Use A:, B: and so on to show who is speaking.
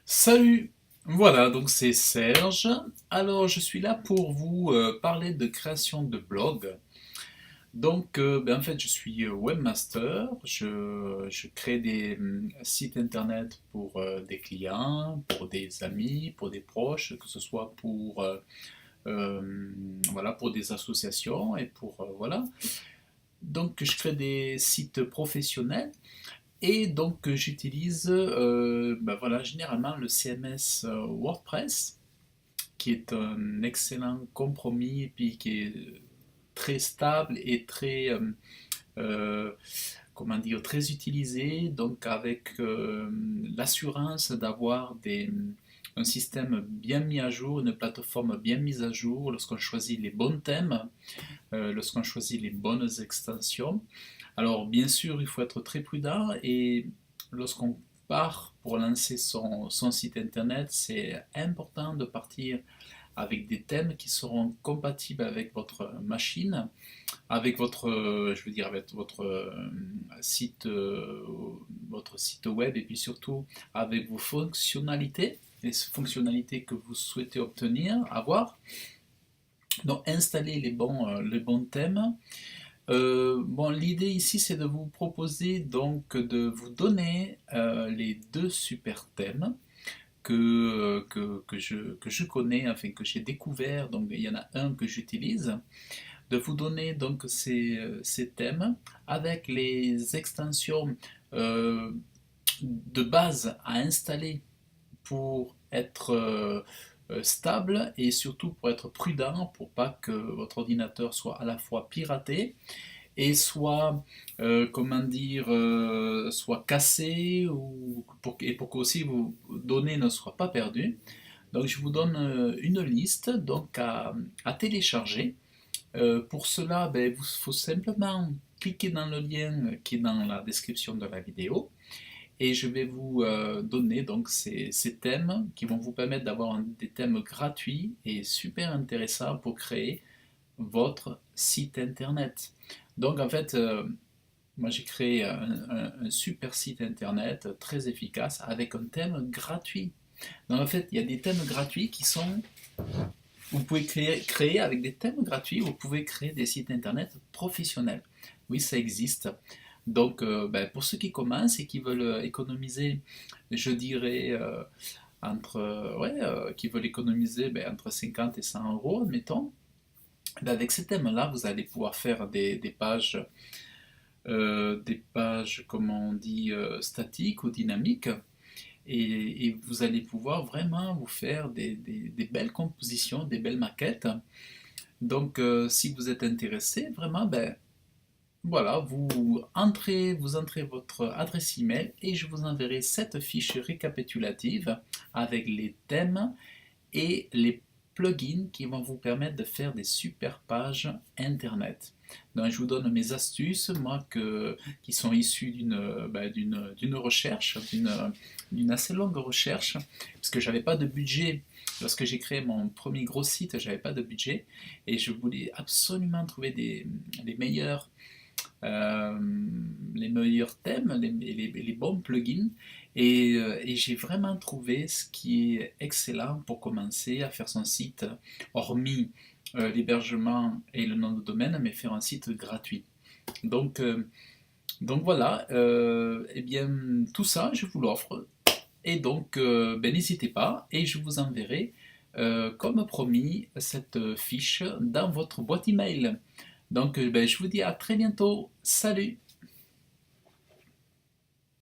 A: Salut! Voilà, donc c'est Serge. Alors, je suis là pour vous parler de création de blog. Donc, en fait, je suis webmaster. Je crée des sites internet pour des clients, pour des amis, pour des proches, que ce soit pour, voilà, pour des associations et pour, voilà. Donc, je crée des sites professionnels. Et donc j'utilise voilà, généralement le CMS WordPress, qui est un excellent compromis et puis qui est très stable et très, euh, comment dire, très utilisé, donc avec l'assurance d'avoir un système bien mis à jour, une plateforme bien mise à jour lorsqu'on choisit les bons thèmes, lorsqu'on choisit les bonnes extensions. Alors, bien sûr, il faut être très prudent et lorsqu'on part pour lancer son site internet, c'est important de partir avec des thèmes qui seront compatibles avec votre machine, avec votre, je veux dire, avec site, votre site web et puis surtout avec vos fonctionnalités, les fonctionnalités que vous souhaitez obtenir, avoir. Donc, installer les bons thèmes. Bon, l'idée ici, c'est de vous proposer donc de vous donner les deux super thèmes que je connais, enfin que j'ai découvert. Donc, il y en a un que j'utilise. De vous donner donc ces thèmes avec les extensions euh, de base à installer pour être stable et surtout pour être prudent pour pas que votre ordinateur soit à la fois piraté et soit, comment dire, soit cassé et pour que aussi vos données ne soient pas perdues. Donc je vous donne une liste donc à télécharger. Pour cela, il faut simplement cliquer dans le lien qui est dans la description de la vidéo et je vais vous donner donc ces thèmes qui vont vous permettre d'avoir des thèmes gratuits et super intéressants pour créer votre site internet. Donc en fait, moi j'ai créé un super site internet très efficace avec un thème gratuit. Donc en fait, il y a des thèmes gratuits qui sont... Vous pouvez créer avec des thèmes gratuits, vous pouvez créer des sites internet professionnels. Oui, ça existe. Donc pour ceux qui commencent et qui veulent économiser, je dirais, qui veulent économiser entre 50 et 100 euros, admettons, avec ces thèmes-là, vous allez pouvoir faire des pages, comment on dit, statiques ou dynamiques, et vous allez pouvoir vraiment vous faire des belles compositions, des belles maquettes. Donc, si vous êtes intéressé, vraiment, voilà, vous entrez votre adresse email et je vous enverrai cette fiche récapitulative avec les thèmes et les plugins qui vont vous permettre de faire des super pages internet. Donc, je vous donne mes astuces, moi, qui sont issues d'une recherche, d'une assez longue recherche, parce que j'avais pas de budget. Lorsque j'ai créé mon premier gros site, j'avais pas de budget et je voulais absolument trouver euh, les meilleurs thèmes, les bons plugins. Et j'ai vraiment trouvé ce qui est excellent pour commencer à faire son site, hormis l'hébergement et le nom de domaine, mais faire un site gratuit. Donc, euh, donc voilà, eh bien tout ça, je vous l'offre. Et donc, n'hésitez pas et je vous enverrai, comme promis, cette fiche dans votre boîte email. Donc, je vous dis à très bientôt. Salut!